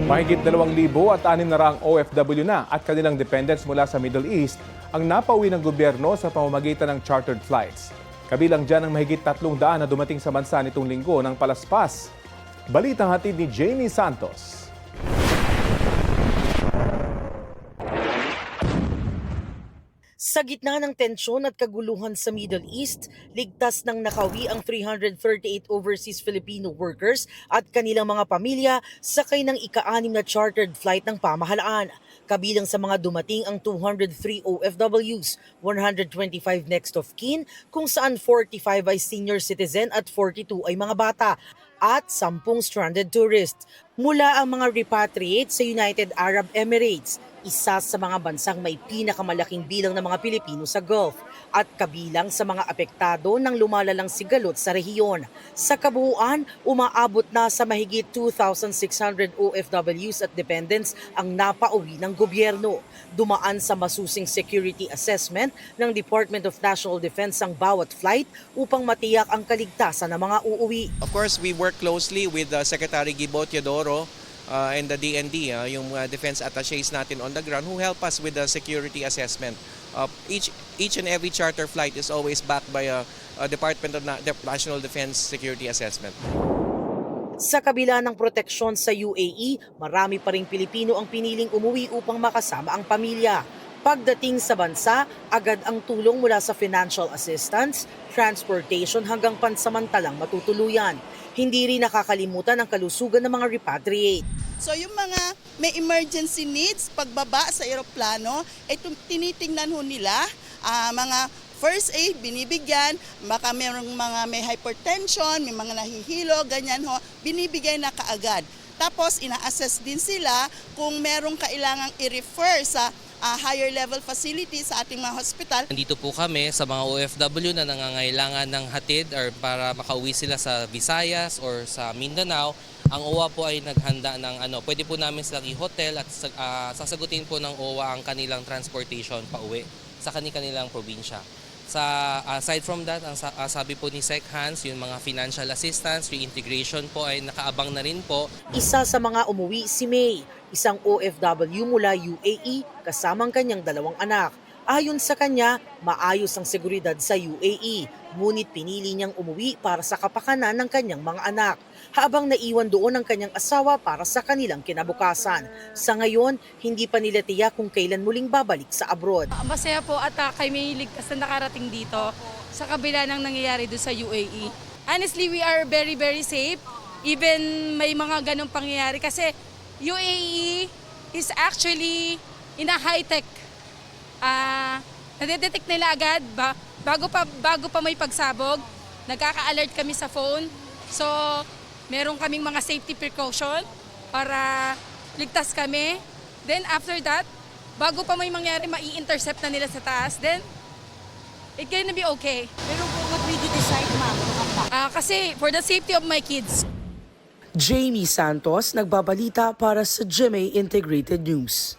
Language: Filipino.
Mahigit 2,600 OFW na at kanilang dependents mula sa Middle East ang napauwi ng gobyerno sa pamamagitan ng chartered flights. Kabilang dyan ang mahigit 300 na dumating sa bansa nitong linggo ng palaspas. Balitang hatid ni Jamie Santos. Sa gitna ng tensyon at kaguluhan sa Middle East, ligtas nang nakawi ang 338 overseas Filipino workers at kanilang mga pamilya sakay ng ika-6 na chartered flight ng pamahalaan. Kabilang sa mga dumating ang 203 OFWs, 125 next of kin, kung saan 45 ay senior citizen at 42 ay mga bata, at 10 stranded tourists. Mula ang mga repatriate sa United Arab Emirates, isa sa mga bansang may pinakamalaking bilang ng mga Pilipino sa Gulf at kabilang sa mga apektado ng lumalalang sigalot sa rehiyon. Sa kabuuan, umaabot na sa mahigit 2,600 OFWs at dependents ang napauwi ng gobyerno. Dumaan sa masusing security assessment ng Department of National Defense ang bawat flight upang matiyak ang kaligtasan ng mga uuwi. Of course, we work closely with Secretary Gibo Teodoro and the DND, yung defense attachés natin on the ground who help us with the security assessment. Each and every charter flight is always backed by a Department of National Defense Security Assessment. Sa kabila ng proteksyon sa UAE, marami pa ring Pilipino ang piniling umuwi upang makasama ang pamilya. Pagdating sa bansa, agad ang tulong mula sa financial assistance, transportation hanggang pansamantalang matutuluyan. Hindi rin nakakalimutan ang kalusugan ng mga repatriate. So yung mga may emergency needs, pagbaba sa eroplano, tinitingnan ho nila, mga first aid binibigyan, baka mayroong mga may hypertension, may mga nahihilo, ganyan ho, binibigay na kaagad. Tapos ina-assess din sila kung merong kailangang i-refer sa higher level facility sa ating mga hospital. Nandito po kami sa mga OFW na nangangailangan ng hatid or para makauwi sila sa Visayas or sa Mindanao. Ang OWA po ay naghanda ng pwede po namin silang i-hotel at sasagutin po ng OWA ang kanilang transportation pauwi sa kanilang probinsya. Aside from that, ang sabi po ni Sec Hans, yung mga financial assistance, reintegration po ay nakaabang na rin po. Isa sa mga umuwi si May, isang OFW mula UAE kasamang kanyang 2 anak. Ayon sa kanya, maayos ang seguridad sa UAE, ngunit pinili niyang umuwi para sa kapakanan ng kanyang mga anak, habang naiwan doon ang kanyang asawa para sa kanilang kinabukasan. Sa ngayon, hindi pa nila tiyak kung kailan muling babalik sa abroad. Masaya po at kay may ligtas na nakarating dito sa kabila ng nangyayari doon sa UAE. Honestly, we are very, very safe. Even may mga ganong pangyayari kasi UAE is actually in a high-tech. Nadedetect nila agad bago pa may pagsabog. Nagkaka-alert kami sa phone. So, meron kaming mga safety precaution para ligtas kami. Then after that, bago pa may mangyari, mai-intercept na nila sa taas. Then, it's gonna be okay. Pero what will you decide, ma'am? Kasi for the safety of my kids. Jamie Santos, nagbabalita para sa GMA Integrated News.